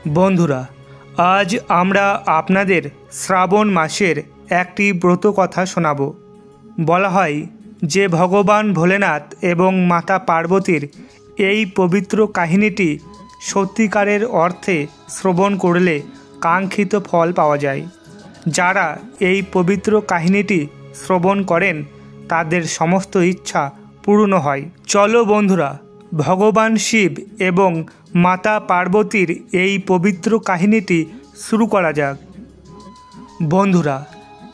বন্ধুরা, আজ আমরা আপনাদের শ্রাবণ মাসের একটি ব্রত কথা শোনাব। বলা হয় যে ভগবান ভোলেনাথ এবং মাতা পার্বতীর এই পবিত্র কাহিনীটি সত্যিকারের অর্থে শ্রবণ করলে কাঙ্ক্ষিত ফল পাওয়া যায়। যারা এই পবিত্র কাহিনীটি শ্রবণ করেন তাদের সমস্ত ইচ্ছা পূর্ণ হয়। চলো বন্ধুরা, ভগবান শিব এবং মাতা পার্বতীর এই পবিত্র কাহিনীটি শুরু করা যাক। বন্ধুরা,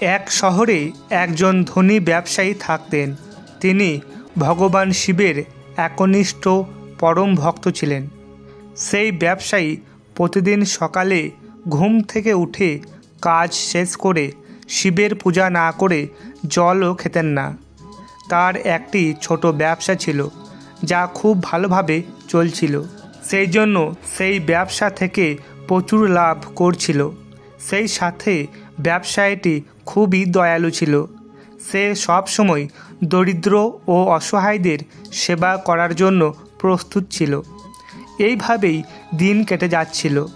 এক শহরে একজন ধনী ব্যবসায়ী থাকতেন। তিনি ভগবান শিবের একনিষ্ঠ পরম ভক্ত ছিলেন। সেই ব্যবসায়ী প্রতিদিন সকালে ঘুম থেকে উঠে কাজ শেষ করে শিবের পূজা না করে জলও খেতেন না। তার একটি ছোট ব্যবসা ছিল যা খুব ভালোভাবে চলছিল। সেই জন্য সেই ব্যবসা থেকে প্রচুর লাভ করছিল। সেই সাথে ব্যবসায়ীটি খুবই দয়ালু ছিল। সে সবসময় দরিদ্র ও অসহায়দের সেবা করার জন্য প্রস্তুত ছিল। এইভাবেই দিন কেটে যাচ্ছিল।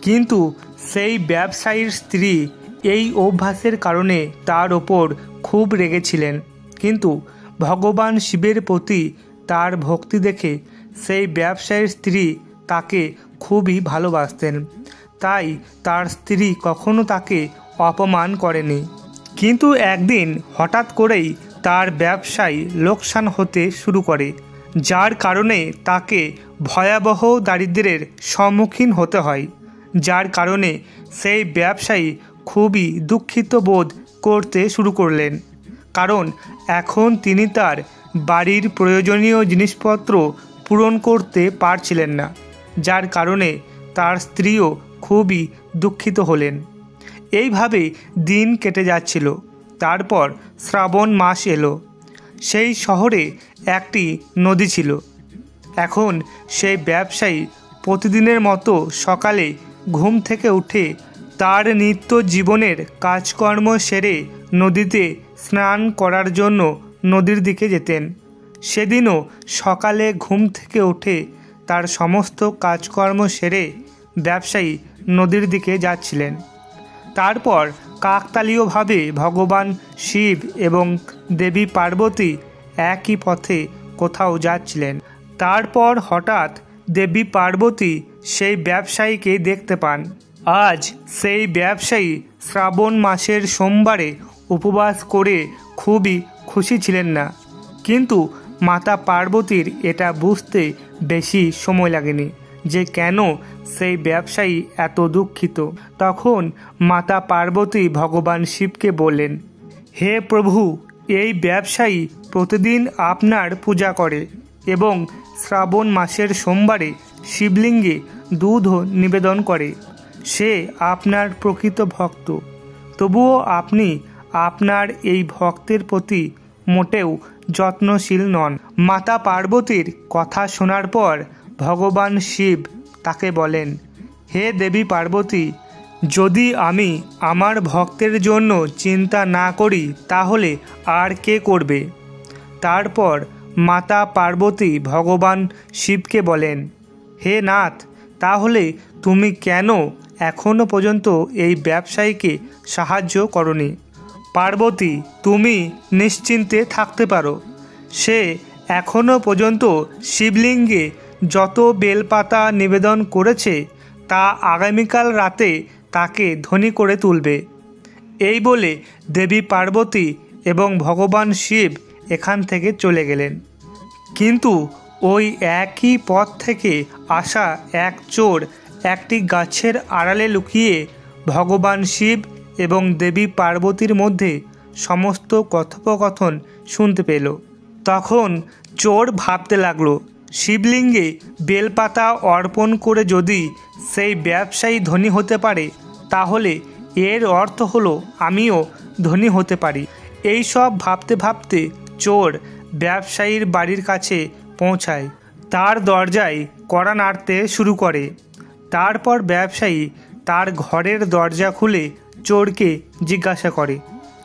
কিন্তু সেই ব্যবসায়ীর স্ত্রী এই অভ্যাসের কারণে তার ওপর খুব রেগেছিলেন। কিন্তু ভগবান শিবের প্রতি তার ভক্তি দেখে সেই ব্যবসায়ীর স্ত্রী তাকে খুবই ভালোবাসতেন। তাই তার স্ত্রী কখনো তাকে অপমান করেনি। কিন্তু একদিন হঠাৎ করেই তার ব্যবসায় লোকসান হতে শুরু করে, যার কারণে তাকে ভয়াবহ দারিদ্র্যের সম্মুখীন হতে হয়। যার কারণে সেই ব্যবসায়ী খুবই দুঃখিত বোধ করতে শুরু করলেন, কারণ এখন তিনি তার বাড়ির প্রয়োজনীয় জিনিসপত্র পূরণ করতে পারছিলেন না। যার কারণে তার স্ত্রীও খুবই দুঃখিত হলেন। এইভাবে দিন কেটে যাচ্ছিল। তারপর শ্রাবণ মাস এলো। সেই শহরে একটি নদী ছিল। এখন সেই ব্যবসায়ী প্রতিদিনের মতো সকালে ঘুম থেকে উঠে তার নিত্য জীবনের কাজকর্ম সেরে নদীতে স্নান করার জন্য নদীর দিকে যেতেন। সেদিনও সকালে ঘুম থেকে উঠে তার সমস্ত কাজকর্ম সেরে ব্যবসায়ী নদীর দিকে যাচ্ছিলেন। তারপর কাকতালীয়ভাবে ভগবান শিব এবং দেবী পার্বতী একই পথে কোথাও যাচ্ছিলেন। তারপর হঠাৎ দেবী পার্বতী সেই ব্যবসায়ীকে দেখতে পান। আজ সেই ব্যবসায়ী শ্রাবণ মাসের সোমবারে উপবাস করে খুবই খুশি ছিলেন না। কিন্তু মাতা পার্বতীর এটা বুঝতে বেশি সময় লাগেনি যে কেন সেই ব্যবসায়ী এত দুঃখিত। তখন মাতা পার্বতী ভগবান শিবকে বললেন, হে প্রভু, এই ব্যবসায়ী প্রতিদিন আপনার পূজা করে এবং শ্রাবণ মাসের সোমবারে শিবলিঙ্গে দুধও নিবেদন করে। সে আপনার প্রকৃত ভক্ত। তবুও আপনি আপনার এই ভক্তের প্রতি মোটেও যত্নশীল নন। মাতা পার্বতীর কথা শোনার পর ভগবান শিব তাকে বলেন, হে দেবী পার্বতী, যদি আমি আমার ভক্তের জন্য চিন্তা না করি তাহলে আর কে করবে? তারপর মাতা পার্বতী ভগবান শিবকে বলেন, হে নাথ, তাহলে তুমি কেন এখনো পর্যন্ত এই ব্যবসায়ীকে সাহায্য করনি? পার্বতী, তুমি নিশ্চিন্তে থাকতে পারো। সে এখনো পর্যন্ত শিবলিঙ্গে যত বেলপাতা নিবেদন করেছে তা আগামীকাল রাতে তাকে ধনী করে তুলবে। এই বলে দেবী পার্বতী এবং ভগবান শিব এখান থেকে চলে গেলেন। কিন্তু ওই একই পথ থেকে আসা এক চোর একটি গাছের আড়ালে লুকিয়ে ভগবান শিব এবং দেবী পার্বতীর মধ্যে সমস্ত কথোপকথন শুনতে পেল। তখন চোর ভাবতে লাগলো, শিবলিঙ্গে বেলপাতা অর্পণ করে যদি সেই ব্যবসায়ী ধনী হতে পারে তাহলে এর অর্থ হলো আমিও ধনী হতে পারি। এই সব ভাবতে ভাবতে চোর ব্যবসায়ীর বাড়ির কাছে পৌঁছায়। তার দরজায় কড়া নাড়তে শুরু করে। তারপর ব্যবসায়ী তার ঘরের দরজা খুলে চোরকে জিজ্ঞাসা করে,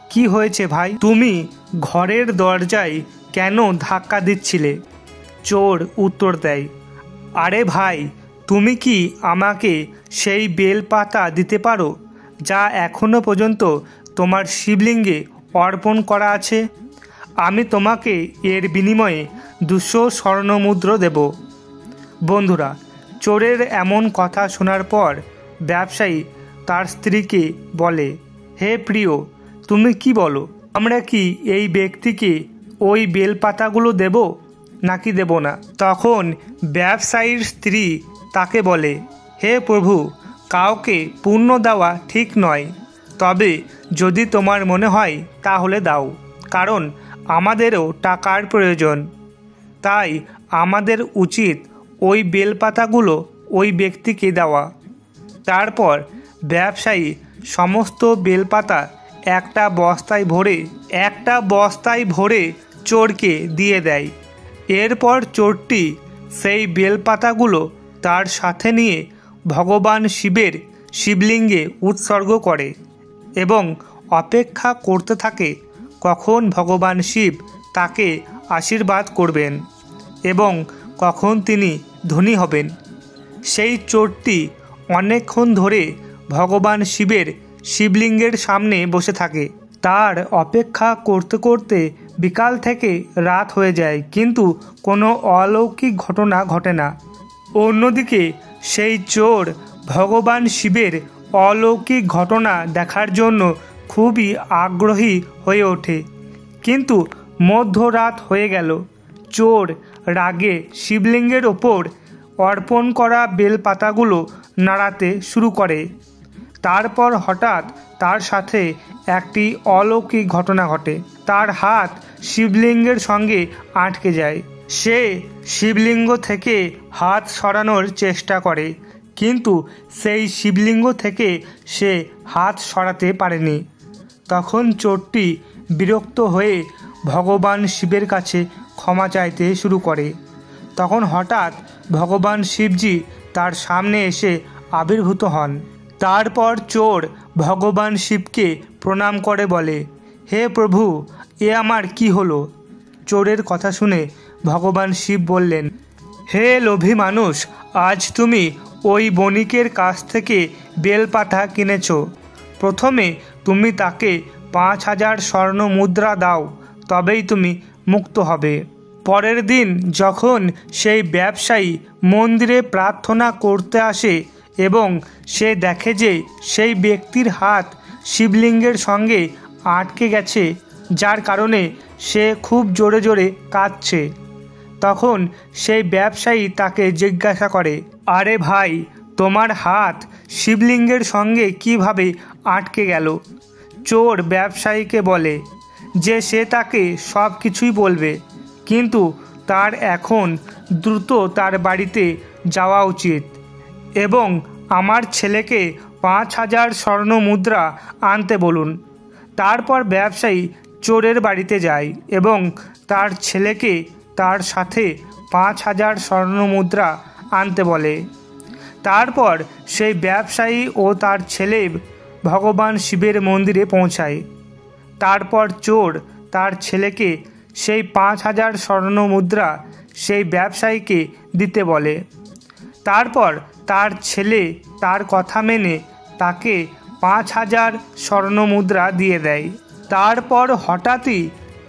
কি হয়েছে ভাই, তুমি ঘরের দরজায় কেন ধাক্কা দিচ্ছিলে? চোর উত্তর দেয়, আরে ভাই, তুমি কি আমাকে সেই বেলপাতা দিতে পারো যা এখনো পর্যন্ত তোমার শিবলিঙ্গে অর্পণ করা আছে? আমি তোমাকে এর বিনিময়ে 200 স্বর্ণমুদ্রা দেব। বন্ধুরা, চোরের এমন কথা শোনার পর ব্যবসায়ী তার স্ত্রীকে বলে, হে প্রিয়, তুমি কি বলো? আমরা কি এই ব্যক্তিকে ওই বেলপাতাগুলো দেব নাকি দেব না? তখন ব্যবসায়ীর স্ত্রী তাকে বলে, হে প্রভু, কাউকে পুণ্য দেওয়া ঠিক নয়, তবে যদি তোমার মনে হয় তাহলে দাও, কারণ আমাদেরও টাকার প্রয়োজন। তাই আমাদের উচিত ওই বেলপাতাগুলো ওই ব্যক্তিকে দেওয়া। তারপর ব্যবসায়ী সমস্ত বেলপাতা একটা বস্তায় ভরে চোরকে দিয়ে দেয়। এরপর চোরটি সেই বেলপাতাগুলো তার সাথে নিয়ে ভগবান শিবের শিবলিঙ্গে উৎসর্গ করে এবং অপেক্ষা করতে থাকে কখন ভগবান শিব তাকে আশীর্বাদ করবেন এবং কখন তিনি ধনী হবেন। সেই চোরটি অনেকক্ষণ ধরে ভগবান শিবের শিবলিঙ্গের সামনে বসে থাকে। তার অপেক্ষা করতে করতে বিকাল থেকে রাত হয়ে যায়, কিন্তু কোনো অলৌকিক ঘটনা ঘটে না। অন্যদিকে সেই চোর ভগবান শিবের অলৌকিক ঘটনা দেখার জন্য খুবই আগ্রহী হয়ে ওঠে, কিন্তু মধ্যরাত হয়ে গেল। চোর রাগে শিবলিঙ্গের ওপর অর্পণ করা বেলপাতাগুলো নাড়াতে শুরু করে। তারপর হঠাৎ তার সাথে একটি অলৌকিক ঘটনা ঘটে। তার হাত শিবলিঙ্গের সঙ্গে আটকে যায়। সে শিবলিঙ্গ থেকে হাত সরানোর চেষ্টা করে, কিন্তু সেই শিবলিঙ্গ থেকে সে হাত সরাতে পারেনি। তখন চোরটি বিরক্ত হয়ে ভগবান শিবের কাছে ক্ষমা চাইতে শুরু করে। তখন হঠাৎ ভগবান শিবজি তার সামনে এসে আবির্ভূত হন। তারপর চোর ভগবান শিবকে প্রণাম করে বলে, হে প্রভু, এ আমার কি হলো? চোরের কথা শুনে ভগবান শিব বললেন, হে লোভী মানুষ, আজ তুমি ওই বণিকের কাছ থেকে বেলপাতা কিনেছ। প্রথমে তুমি তাকে 5000 স্বর্ণ মুদ্রা দাও, তবেই তুমি মুক্ত হবে। পরের দিন যখন সেই ব্যবসায়ী মন্দিরে প্রার্থনা করতে আসে এবং সে দেখে যে সেই ব্যক্তির হাত শিবলিঙ্গের সঙ্গে আটকে গেছে, যার কারণে সে খুব জোরে জোরে কাঁদছে, তখন সেই ব্যবসায়ী তাকে জিজ্ঞাসা করে, আরে ভাই, তোমার হাত শিবলিঙ্গের সঙ্গে কিভাবে আটকে গেল? চোর ব্যবসায়ীকে বলে যে সে তাকে সব কিছুই বলবে, কিন্তু তার এখন দ্রুত তার বাড়িতে যাওয়া উচিত এবং আমার ছেলেকে 5000 স্বর্ণ মুদ্রা আনতে বলুন। তারপর ব্যবসায়ী চোরের বাড়িতে যায় এবং তার ছেলেকে তার সাথে 5000 স্বর্ণ মুদ্রা আনতে বলে। তারপর সেই ব্যবসায়ী ও তার ছেলে ভগবান শিবের মন্দিরে পৌঁছায়। তারপর চোর তার ছেলেকে সেই 5000 স্বর্ণ মুদ্রা সেই ব্যবসায়ীকে দিতে বলে। তারপর তার ছেলে তার কথা মেনে তাকে 5000 স্বর্ণ মুদ্রা দিয়ে দেয়। তারপর হঠাৎই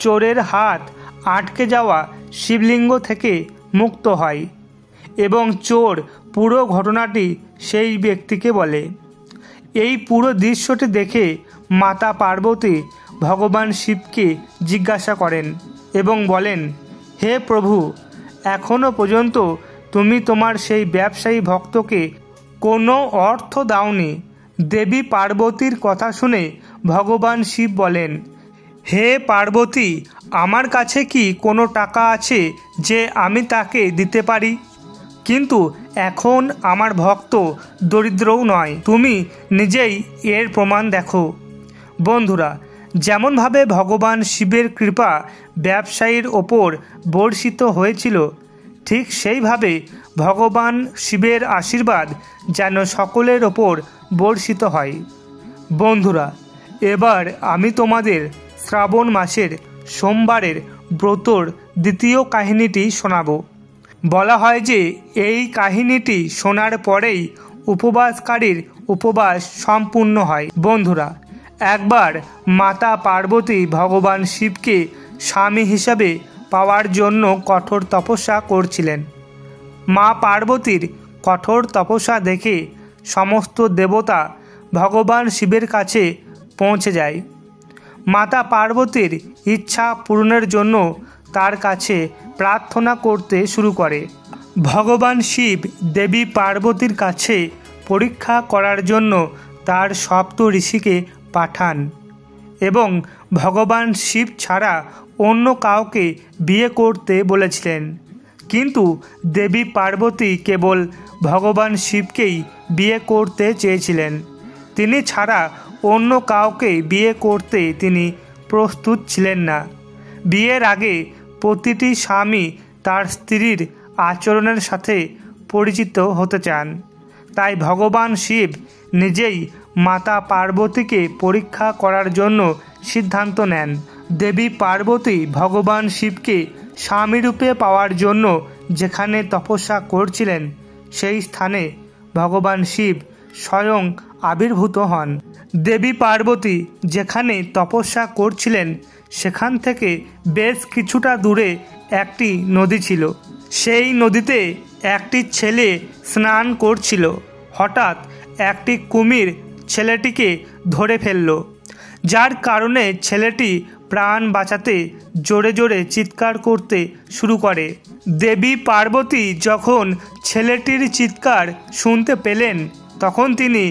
চোরের হাত আটকে যাওয়া শিবলিঙ্গ থেকে মুক্ত হয় এবং চোর পুরো ঘটনাটি সেই ব্যক্তিকে বলে। এই পুরো দৃশ্যটি দেখে মাতা পার্বতী ভগবান শিবকে জিজ্ঞাসা করেন এবং বলেন, হে প্রভু, এখনও পর্যন্ত তুমি তোমার সেই ব্যবসায়ী ভক্তকে কোনো অর্থ দাওনি। দেবী পার্বতীর কথা শুনে ভগবান শিব বলেন, হে পার্বতী, আমার কাছে কি কোনো টাকা আছে যে আমি তাকে দিতে পারি? কিন্তু এখন আমার ভক্ত দরিদ্রও নয়, তুমি নিজেই এর প্রমাণ দেখো। বন্ধুরা, যেমনভাবে ভগবান শিবের কৃপা ব্যবসায়ীর ওপর বর্ষিত হয়েছিল, ঠিক সেইভাবে ভগবান শিবের আশীর্বাদ যেন সকলের ওপর বর্ষিত হয়। বন্ধুরা, এবার আমি তোমাদের শ্রাবণ মাসের সোমবারের ব্রতর দ্বিতীয় কাহিনীটি শোনাব। বলা হয় যে এই কাহিনীটি শোনার পরেই উপবাসকারীর উপবাস সম্পূর্ণ হয়। বন্ধুরা, একবার মাতা পার্বতী ভগবান শিবকে স্বামী হিসাবে পাওয়ার জন্য কঠোর তপস্যা করছিলেন। মা পার্বতীর কঠোর তপস্যা দেখে সমস্ত দেবতা ভগবান শিবের কাছে পৌঁছে যায়। মাতা পার্বতীর ইচ্ছা পূরণের জন্য তার কাছে প্রার্থনা করতে শুরু করে। ভগবান শিব দেবী পার্বতীর কাছে পরীক্ষা করার জন্য তার সপ্ত ঋষিকে পাঠান এবং ভগবান শিব ছাড়া অন্য কাউকে বিয়ে করতে বলেছিলেন। কিন্তু দেবী পার্বতী কেবল ভগবান শিবকেই বিয়ে করতে চেয়েছিলেন। তিনি ছাড়া অন্য কাউকে বিয়ে করতে তিনি প্রস্তুত ছিলেন না। বিয়ের আগে প্রতিটি স্বামী তার স্ত্রীর আচরণের সাথে পরিচিত হতে চান। তাই ভগবান শিব নিজেই মাতা পার্বতীকে পরীক্ষা করার জন্য সিদ্ধান্ত নেন। দেবী পার্বতী ভগবান শিবকে স্বামীরূপে পাওয়ার জন্য যেখানে তপস্যা করছিলেন সেই স্থানে ভগবান শিব স্বয়ং আবির্ভূত হন। দেবী পার্বতী যেখানে তপস্যা করছিলেন সেখান থেকে বেশ কিছুটা দূরে একটি নদী ছিল। সেই নদীতে একটি ছেলে স্নান করছিল। হঠাৎ একটি কুমির ছেলেটিকে ধরে ফেলল, যার কারণে ছেলেটি প্রাণ বাঁচাতে জোরে জোরে চিৎকার করতে শুরু করে। দেবী পার্বতী যখন ছেলেটির চিৎকার শুনতে পেলেন তখন তিনি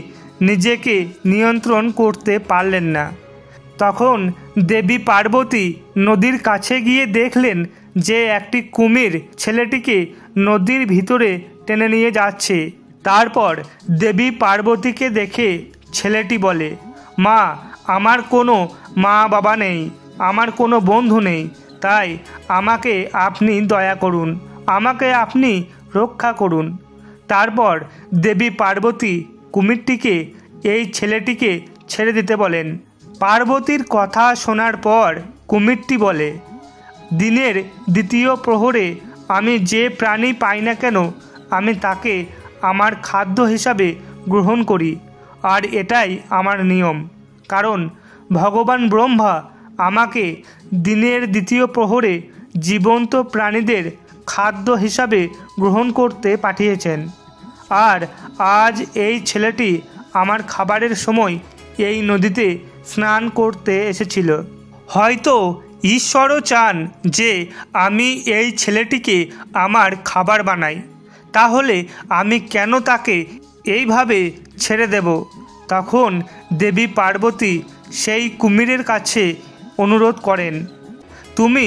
নিজেকে নিয়ন্ত্রণ করতে পারলেন না। তখন দেবী পার্বতী নদীর কাছে গিয়ে দেখলেন যে একটি কুমির ছেলেটিকে নদীর ভিতরে টেনে নিয়ে যাচ্ছে। তারপর দেবী পার্বতীকে দেখে ছেলেটি বলে, মা, আমার কোনো মা বাবা নেই, আমার কোনো বন্ধু নেই, তাই আমাকে আপনি দয়া করুন, আমাকে আপনি রক্ষা করুন। তারপর দেবী পার্বতী কুমিরটিকে এই ছেলেটিকে ছেড়ে দিতে বলেন। পার্বতীর কথা শোনার পর কুমিরটি বলে, দিনের দ্বিতীয় প্রহরে আমি যে প্রাণী পাই না কেন আমি তাকে আমার খাদ্য হিসাবে গ্রহণ করি, আর এটাই আমার নিয়ম। কারণ ভগবান ব্রহ্মা আমাকে দিনের দ্বিতীয় প্রহরে জীবন্ত প্রাণীদের খাদ্য হিসাবে গ্রহণ করতে পাঠিয়েছেন। আর আজ এই ছেলেটি আমার খাবারের সময় এই নদীতে স্নান করতে এসেছিল। হয়তো ঈশ্বরও চান যে আমি এই ছেলেটিকে আমার খাবার বানাই, তাহলে আমি কেন তাকে এইভাবে ছেড়ে দেব? তখন দেবী পার্বতী সেই কুমিরের কাছে অনুরোধ করেন, তুমি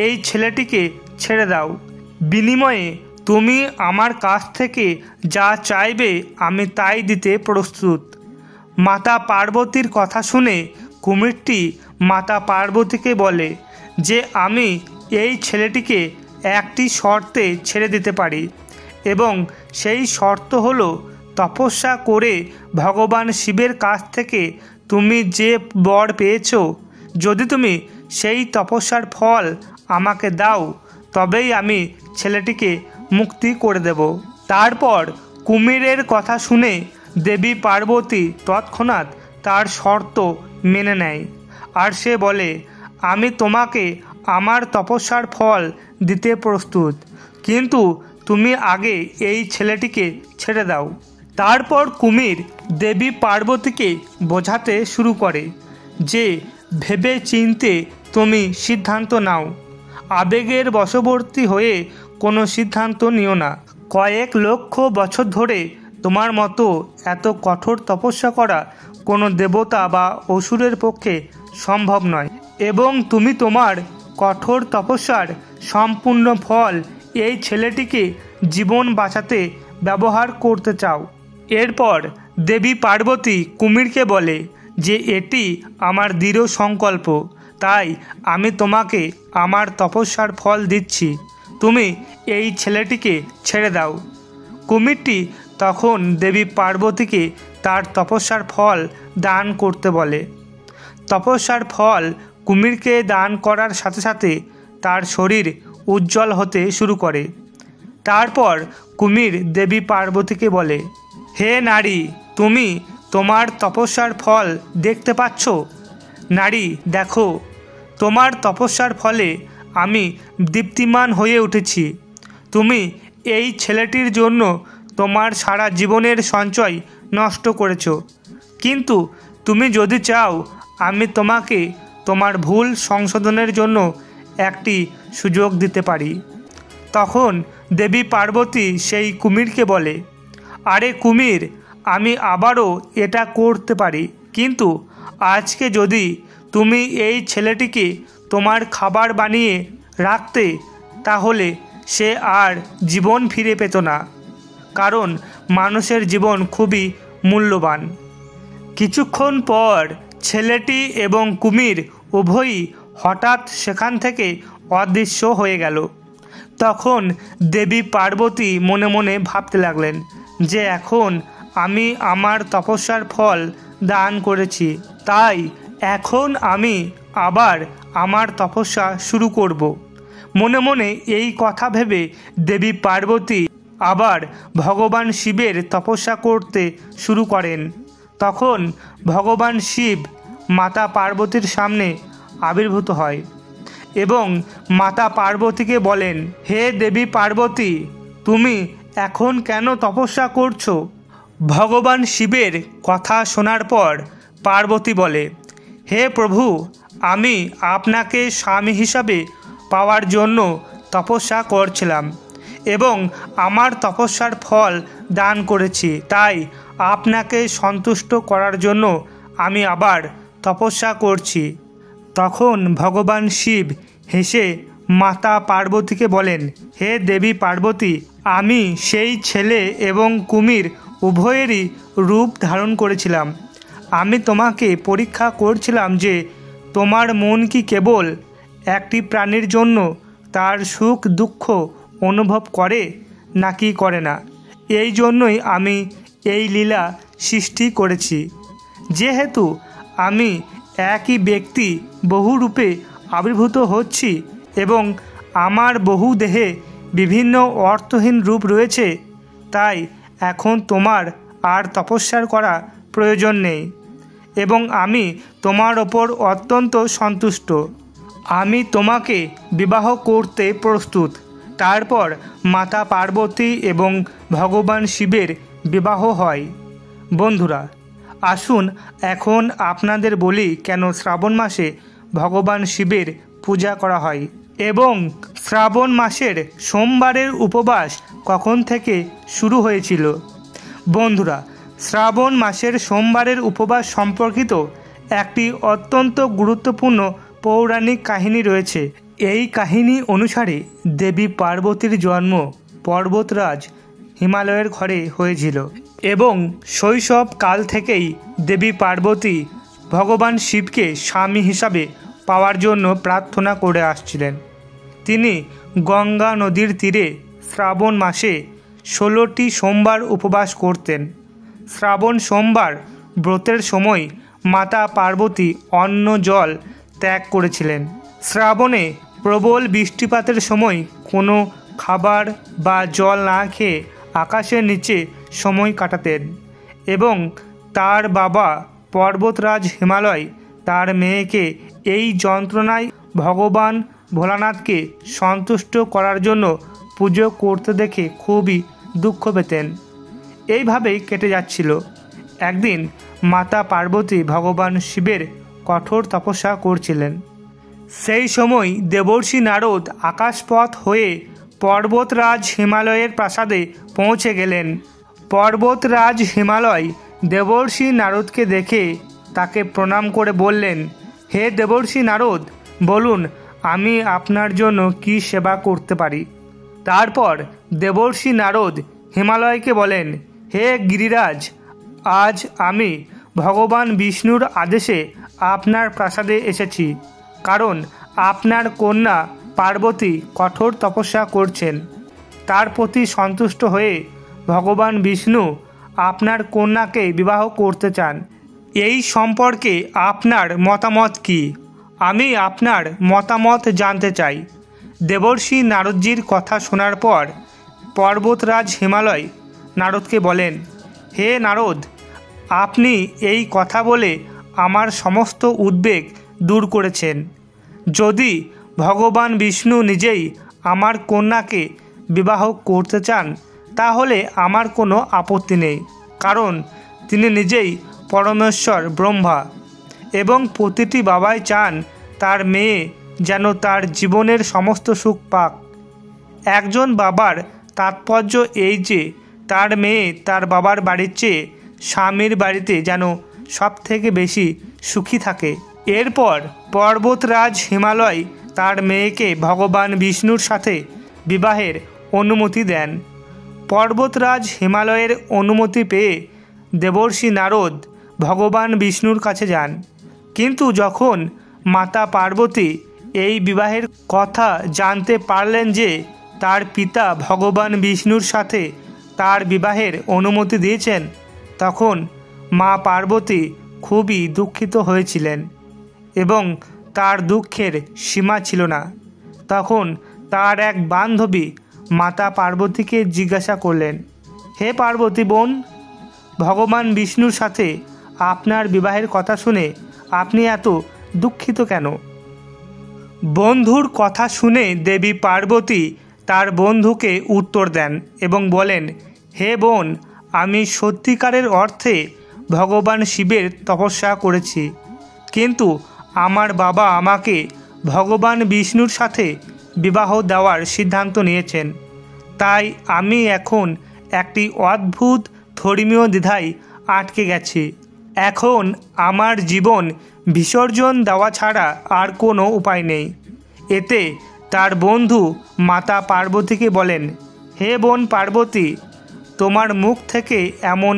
এই ছেলেটিকে ছেড়ে দাও, বিনিময়ে তুমি আমার কাছ থেকে যা চাইবে আমি তাই দিতে প্রস্তুত। মাতা পার্বতীর কথা শুনে কুমিরটি মাতা পার্বতীকে বলে যে আমি এই ছেলেটিকে একটি শর্তে ছেড়ে দিতে পারি, এবং সেই শর্ত হলো তপস্যা করে ভগবান শিবের কাছ থেকে তুমি যে বর পেয়েছো, যদি তুমি সেই তপস্যার ফল আমাকে দাও তবেই আমি ছেলেটিকে মুক্তি করে দেব। তারপর কুমিরের কথা শুনে দেবী পার্বতী তৎক্ষণাৎ তার শর্ত মেনে নেয়, আর সে বলে, আমি তোমাকে আমার তপস্যার ফল দিতে প্রস্তুত, কিন্তু তুমি আগে এই ছেলেটিকে ছেড়ে দাও। তারপর কুমির দেবী পার্বতীকে বোঝাতে শুরু করে যে ভেবে চিন্তে তুমি সিদ্ধান্ত নাও, আবেগের বশবর্তী হয়ে কোনো সিদ্ধান্ত নিও না। কয়েক লক্ষ বছর ধরে তোমার মতো এত কঠোর তপস্যা করা কোনো দেবতা বা অসুরের পক্ষে সম্ভব নয়, এবং তুমি তোমার কঠোর তপস্যার সম্পূর্ণ ফল এই ছেলেটিকে জীবন বাঁচাতে ব্যবহার করতে চাও। এরপর দেবী পার্বতী কুমিরকে বলে যে এটি আমার দৃঢ় সংকল্প, তাই আমি তোমাকে আমার তপস্যার ফল দিচ্ছি, তুমি এই ছেলেটিকে ছেড়ে দাও। কুমিরটি তখন দেবী পার্বতীকে তার তপস্যার ফল দান করতে বলে। তপস্যার ফল কুমিরকে দান করার সাথে সাথে তার শরীর উজ্জ্বল হতে শুরু করে। তারপর কুমির দেবী পার্বতীকে বলে, হে নারী, তুমি তোমার তপস্যার ফল দেখতে পাচ্ছ? নারী, দেখো, তোমার তপস্যার ফলে আমি দীপ্তিমান হয়ে উঠেছি। তুমি এই ছেলেটির জন্য তোমার সারা জীবনের সঞ্চয় নষ্ট করেছ, কিন্তু তুমি যদি চাও আমি তোমাকে তোমার ভুল সংশোধনের জন্য একটি সুযোগ দিতে পারি। তখন দেবী পার্বতী সেই কুমিরকে বলে, আরে কুমির, আমি আবারও এটা করতে পারি, কিন্তু আজকে যদি তুমি এই ছেলেটিকে তোমার খাবার বানিয়ে রাখতে, তাহলে সে আর জীবন ফিরে পেত না, কারণ মানুষের জীবন খুবই মূল্যবান। কিছুক্ষণ পর ছেলেটি এবং কুমির উভয়ই হঠাৎ সেখান থেকে অদৃশ্য হয়ে গেল। তখন দেবী পার্বতী মনে মনে ভাবতে লাগলেন যে এখন আমি আমার তপস্যার ফল দান করেছি, তাই এখন আমি আবার আমার তপস্যা শুরু করব। মনে মনে এই কথা ভেবে দেবী পার্বতী আবার ভগবান শিবের তপস্যা করতে শুরু করেন। তখন ভগবান শিব মাতা পার্বতীর সামনে আবির্ভূত হয় এবং মাতা পার্বতীকে বলেন, হে দেবী পার্বতী, তুমি এখন কেন তপস্যা করছো? ভগবান শিবের কথা শোনার পর পার্বতী বলে, হে প্রভু, আমি আপনাকে স্বামী হিসাবে পাওয়ার জন্য তপস্যা করছিলাম এবং আমার তপস্যার ফল দান করেছি, তাই আপনাকে সন্তুষ্ট করার জন্য আমি আবার তপস্যা করছি। তখন ভগবান শিব হেসে মাতা পার্বতীকে বলেন, হে দেবী পার্বতী, আমি সেই ছেলে এবং কুমির উভয়েরই রূপ ধারণ করেছিলাম। আমি তোমাকে পরীক্ষা করছিলাম যে তোমার মন কি কেবল একটি প্রাণীর জন্য তার সুখ দুঃখ অনুভব করে নাকি করে না। এই জন্যই আমি এই লীলা সৃষ্টি করেছি। যেহেতু আমি একই ব্যক্তি বহু রূপে আবির্ভূত হচ্ছি এবং আমার বহু দেহে বিভিন্ন অর্থহীন রূপ রয়েছে, তাই এখন তোমার আর তপস্যার করা প্রয়োজন নেই এবং আমি তোমার ওপর অত্যন্ত সন্তুষ্ট। আমি তোমাকে বিবাহ করতে প্রস্তুত। তারপর মাতা পার্বতী এবং ভগবান শিবের বিবাহ হয়। বন্ধুরা, আসুন এখন আপনাদের বলি কেন শ্রাবণ মাসে ভগবান শিবের পূজা করা হয় এবং শ্রাবণ মাসের সোমবারের উপবাস কখন থেকে শুরু হয়েছিল। বন্ধুরা, শ্রাবণ মাসের সোমবারের উপবাস সম্পর্কিত একটি অত্যন্ত গুরুত্বপূর্ণ পৌরাণিক কাহিনী রয়েছে। এই কাহিনী অনুসারে দেবী পার্বতীর জন্ম পর্বতরাজ হিমালয়ের ঘরে হয়েছিল এবং শৈশব কাল থেকেই দেবী পার্বতী ভগবান শিবকে স্বামী হিসাবে পাওয়ার জন্য প্রার্থনা করে আসছিলেন। তিনি গঙ্গা নদীর তীরে শ্রাবণ মাসে 16টি সোমবার উপবাস করতেন। শ্রাবণ সোমবার ব্রতের সময় মাতা পার্বতী অন্ন জল ত্যাগ করেছিলেন। শ্রাবণে প্রবল বৃষ্টিপাতের সময় কোনো খাবার বা জল না খেয়ে আকাশের নিচে সময় কাটাতেন এবং তার বাবা পর্বতরাজ হিমালয় তার মেয়েকে এই যন্ত্রণায় ভগবান ভোলানাথকে সন্তুষ্ট করার জন্য পুজো করতে দেখে খুবই দুঃখ পেতেন। এইভাবেই কেটে যাচ্ছিল। একদিন মাতা পার্বতী ভগবান শিবের কঠোর তপস্যা করছিলেন। সেই সময় দেবর্ষি নারদ আকাশপথ হয়ে পর্বতরাজ হিমালয়ের প্রাসাদে পৌঁছে গেলেন। পর্বতরাজ হিমালয় দেবর্ষি নারদকে দেখে তাকে প্রণাম করে বললেন, হে দেবর্ষি নারদ, বলুন আমি আপনার জন্য কি সেবা করতে পারি। তারপর দেবর্ষি নারদ হিমালয়কে বলেন, হে গিরিরাজ, আজ আমি ভগবান বিষ্ণুর আদেশে আপনার প্রাসাদে এসেছি, কারণ আপনার কন্যা পার্বতী কঠোর তপস্যা করছেন। তার প্রতি সন্তুষ্ট হয়ে ভগবান বিষ্ণু আপনার কন্যাকে বিবাহ করতে চান। এই সম্পর্কে আপনার মতামত কি? আমি আপনার মতামত জানতে চাই। দেবর্ষি নারদজির কথা শোনার পর পর্বতরাজ হিমালয় নারদকে বলেন, হে নারদ, আপনি এই কথা বলে আমার সমস্ত উদ্বেগ দূর করেছেন। যদি ভগবান বিষ্ণু নিজেই আমার কন্যাকে বিবাহ করতে চান তাহলে আমার কোনো আপত্তি নেই, কারণ তিনি নিজেই পরমেশ্বর ব্রহ্মা এবং প্রতিটি বাবাই চান তার মেয়ে যেন তার জীবনের সমস্ত সুখ পাক। একজন বাবার তাৎপর্য এই যে তার মেয়ে তার বাবার বাড়ির চেয়ে স্বামীর বাড়িতে যেন সব থেকে বেশি সুখী থাকে। এরপর পর্বতরাজ হিমালয় তার মেয়েকে ভগবান বিষ্ণুর সাথে বিবাহের অনুমতি দেন। পর্বতরাজ হিমালয়ের অনুমতি পেয়ে দেবর্ষি নারদ ভগবান বিষ্ণুর কাছে যান, কিন্তু যখন মাতা পার্বতী এই বিবাহের কথা জানতে পারলেন যে তার পিতা ভগবান বিষ্ণুর সাথে তার বিবাহের অনুমতি দিয়েছেন, তখন মা পার্বতী খুবই দুঃখিত হয়েছিলেন এবং তার দুঃখের সীমা ছিল না। তখন তার এক বান্ধবী মাতা পার্বতীকে জিজ্ঞাসা করলেন, হে পার্বতী বোন, ভগবান বিষ্ণুর সাথে আপনার বিবাহের কথা শুনে আপনি এত দুঃখিত কেন? বন্ধুর কথা শুনে দেবী পার্বতী তার বন্ধুকে উত্তর দেন এবং বলেন, হে বোন, আমি সত্যিকারের অর্থে ভগবান শিবের তপস্যা করেছি, কিন্তু আমার বাবা আমাকে ভগবান বিষ্ণুর সাথে বিবাহ দেওয়ার সিদ্ধান্ত নিয়েছেন। তাই আমি এখন একটি অদ্ভুত ধর্মীয় দ্বিধায় আটকে গেছি। এখন আমার জীবন বিসর্জন দেওয়া ছাড়া আর কোনো উপায় নেই। এতে তার বন্ধু মাতা পার্বতীকে বলেন, হে বোন পার্বতী, তোমার মুখ থেকে এমন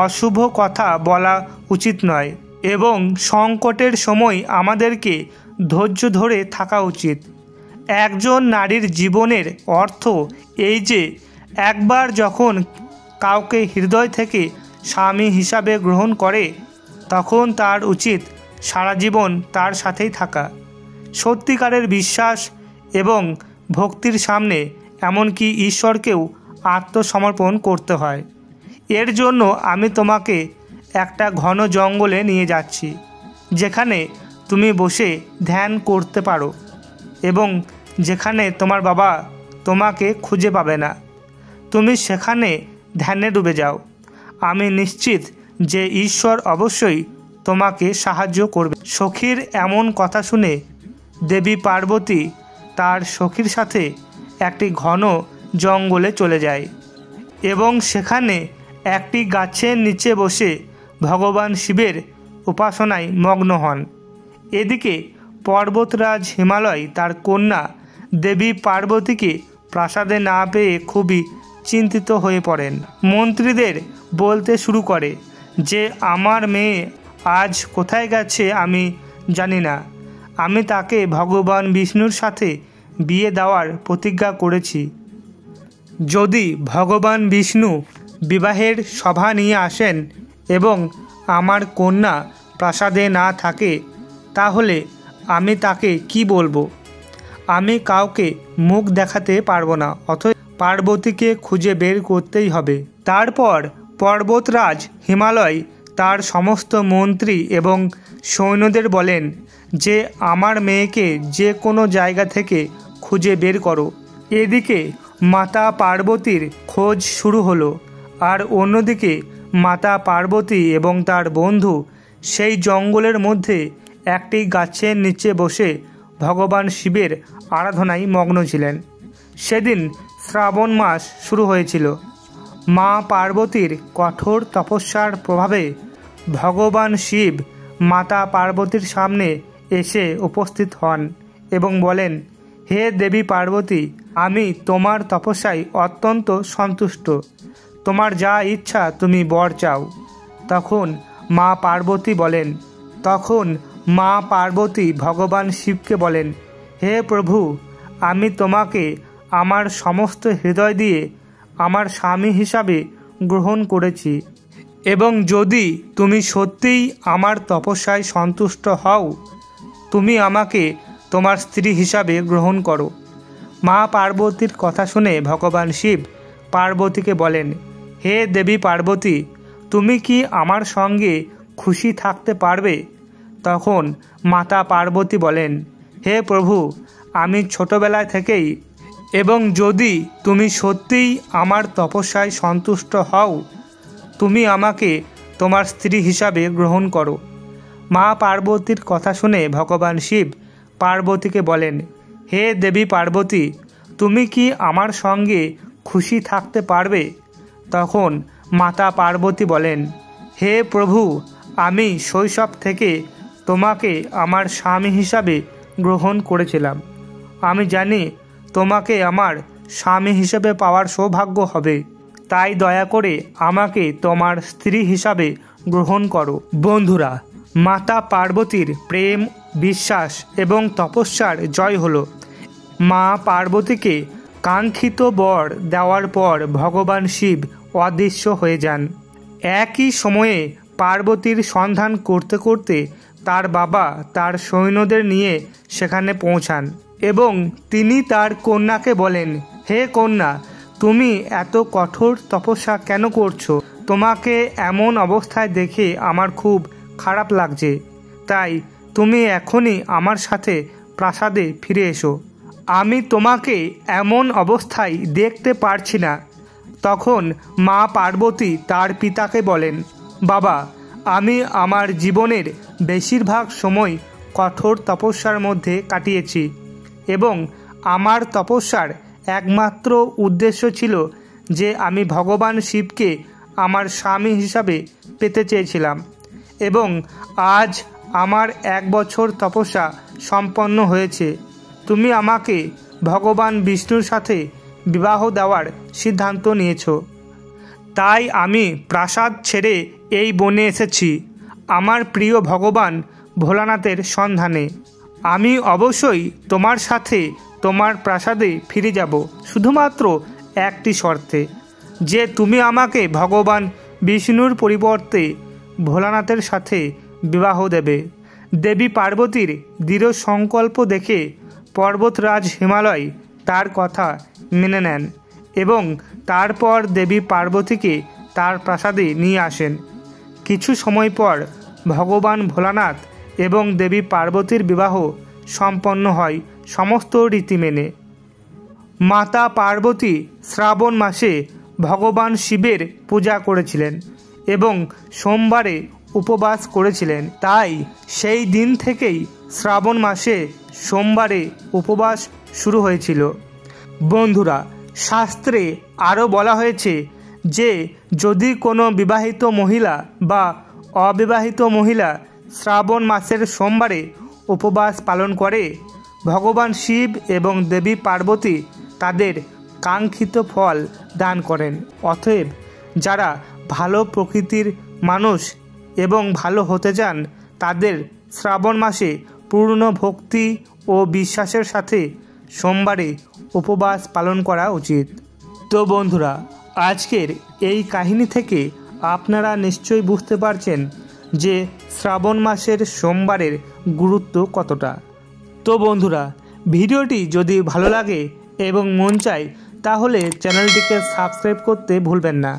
অশুভ কথা বলা উচিত নয় এবং সংকটের সময় আমাদেরকে ধৈর্য ধরে থাকা উচিত। একজন নারীর জীবনের অর্থ এই যে একবার যখন কাউকে হৃদয় থেকে স্বামী হিসাবে গ্রহণ করে তখন তার উচিত সারা জীবন তার সাথেই থাকা। সত্যিকারের বিশ্বাস এবং ভক্তির সামনে এমনকি ঈশ্বরকেও আত্মসমর্পণ করতে হয়। এর জন্য আমি তোমাকে একটা ঘন জঙ্গলে নিয়ে যাচ্ছি, যেখানে তুমি বসে ধ্যান করতে পারো এবং যেখানে তোমার বাবা তোমাকে খুঁজে পাবে না। তুমি সেখানে ধ্যানে ডুবে যাও। আমি নিশ্চিত যে ঈশ্বর অবশ্যই তোমাকে সাহায্য করবে। সখীর এমন কথা শুনে দেবী পার্বতী তার সখীর সাথে একটি ঘন জঙ্গলে চলে যায় এবং সেখানে একটি গাছের নিচে বসে ভগবান শিবের উপাসনায় মগ্ন হন। এদিকে পর্বতরাজ হিমালয় তার কন্যা দেবী পার্বতীকে প্রাসাদে না পেয়ে খুবই চিন্তিত হয়ে পড়েন। মন্ত্রীদের বলতে শুরু করে যে আমার মেয়ে আজ কোথায় গেছে আমি জানি না। আমি তাকে ভগবান বিষ্ণুর সাথে বিয়ে দেওয়ার প্রতিজ্ঞা করেছি। যদি ভগবান বিষ্ণু বিবাহের সভা নিয়ে আসেন এবং আমার কন্যা প্রাসাদে না থাকে তাহলে আমি তাকে কি বলবো? আমি কাউকে মুখ দেখাতে পারবো না, অথচ পার্বতীকে খুঁজে বের করতেই হবে। তারপর পর্বতরাজ হিমালয় তার সমস্ত মন্ত্রী এবং সৈন্যদের বলেন যে আমার মেয়েকে যে কোনো জায়গা থেকে খুঁজে বের করো। এদিকে মাতা পার্বতীর খোঁজ শুরু হলো, আর অন্যদিকে মাতা পার্বতী এবং তার বন্ধু সেই জঙ্গলের মধ্যে একটি গাছের নিচে বসে ভগবান শিবের আরাধনায় মগ্ন ছিলেন। সেদিন শ্রাবণ মাস শুরু হয়েছিল। মা পার্বতীর কঠোর তপস্যার প্রভাবে ভগবান শিব মাতা পার্বতীর সামনে এসে উপস্থিত হন এবং বলেন, হে দেবী পার্বতী, আমি তোমার তপস্যায় অত্যন্ত সন্তুষ্ট। তোমার যা ইচ্ছা তুমি বর চাও। তখন মা পার্বতী ভগবান শিবকে বলেন, হে প্রভু, আমি তোমাকে আমার সমস্ত হৃদয় দিয়ে আমার স্বামী হিসাবে গ্রহণ করেছি এবং যদি তুমি সত্যিই আমার তপস্যায় সন্তুষ্ট হও তুমি আমাকে তোমার স্ত্রী হিসাবে গ্রহণ করো। মা পার্বতীর কথা শুনে ভগবান শিব পার্বতীকে বলেন, হে দেবী পার্বতী, তুমি কি আমার সঙ্গে খুশি থাকতে পারবে? তখন মাতা পার্বতী বলেন, হে প্রভু, আমি ছোটবেলা থেকেই এবং যদি তুমি সত্যিই আমার তপস্যায় সন্তুষ্ট হও, তুমি আমাকে তোমার স্ত্রী হিসাবে গ্রহণ করো। মা পার্বতীর কথা শুনে ভগবান শিব পার্বতীকে বলেন, হে দেবী পার্বতী, তুমি কি আমার সঙ্গে খুশি থাকতে পারবে? তখন মাতা পার্বতী বলেন, হে প্রভু, আমি শৈশব থেকে তোমাকে আমার স্বামী হিসাবে গ্রহণ করেছিলাম। আমি জানি তোমাকে আমার স্বামী হিসেবে পাওয়ার সৌভাগ্য হবে, তাই দয়া করে আমাকে তোমার স্ত্রী হিসাবে গ্রহণ করো। বন্ধুরা, মাতা পার্বতীর প্রেম, বিশ্বাস এবং তপস্যার জয় হলো। মা পার্বতীকে কাঙ্ক্ষিত বর দেওয়ার পর ভগবান শিব অদৃশ্য হয়ে যান। একই সময়ে পার্বতীর সন্ধান করতে করতে তার বাবা তার সৈন্যদের নিয়ে সেখানে পৌঁছান এবং তিনি তার কন্যাকে বলেন, হে কন্যা, তুমি এত কঠোর তপস্যা কেন করছো? তোমাকে এমন অবস্থায় দেখে আমার খুব খারাপ লাগছে, তাই তুমি এখনই আমার সাথে প্রাসাদে ফিরে এসো। আমি তোমাকে এমন অবস্থায় দেখতে পারছি না। তখন মা পার্বতী তার পিতাকে বলেন, বাবা, আমি আমার জীবনের বেশিরভাগ সময় কঠোর তপস্যার মধ্যে কাটিয়েছি এবং আমার তপস্যার একমাত্র উদ্দেশ্য ছিল যে আমি ভগবান শিবকে আমার স্বামী হিসাবে পেতে চেয়েছিলাম এবং আজ আমার 1 বছর তপস্যা সম্পন্ন হয়েছে। তুমি আমাকে ভগবান বিষ্ণুর সাথে বিবাহ দেওয়ার সিদ্ধান্ত নিয়েছ, তাই আমি প্রাসাদ ছেড়ে এই বনে এসেছি আমার প্রিয় ভগবান ভোলানাথের সন্ধানে। আমি অবশ্যই তোমার সাথে তোমার প্রাসাদে ফিরে যাব, শুধুমাত্র একটি শর্তে, যে তুমি আমাকে ভগবান বিষ্ণুর পরিবর্তে ভোলানাথের সাথে বিবাহ দেবে। দেবী পার্বতীর দৃঢ় সংকল্প দেখে পর্বতরাজ হিমালয় তার কথা মেনে নেন এবং তারপর দেবী পার্বতীকে তার প্রাসাদে নিয়ে আসেন। কিছু সময় পর ভগবান ভোলানাথ এবং দেবী পার্বতীর বিবাহ সম্পন্ন হয় সমস্ত রীতি মেনে। মাতা পার্বতী শ্রাবণ মাসে ভগবান শিবের পূজা করেছিলেন এবং সোমবারে উপবাস করেছিলেন, তাই সেই দিন থেকেই শ্রাবণ মাসে সোমবারে উপবাস শুরু হয়েছিল। বন্ধুরা, শাস্ত্রে আরও বলা হয়েছে যে যদি কোনো বিবাহিত মহিলা বা অবিবাহিত মহিলা শ্রাবণ মাসের সোমবারে উপবাস পালন করে, ভগবান শিব এবং দেবী পার্বতী তাদের কাঙ্ক্ষিত ফল দান করেন। অতএব যারা ভালো প্রকৃতির মানুষ এবং ভালো হতে চান, তাদের শ্রাবণ মাসে পূর্ণ ভক্তি ও বিশ্বাসের সাথে সোমবারে উপবাস পালন করা উচিত। তো বন্ধুরা, আজকের এই কাহিনী থেকে আপনারা নিশ্চয়ই বুঝতে পারছেন যে শ্রাবণ মাসের সোমবারের গুরুত্ব কতটা। তো বন্ধুরা, ভিডিওটি যদি ভালো লাগে এবং মন চায় তাহলে চ্যানেলটিকে সাবস্ক্রাইব করতে ভুলবেন না।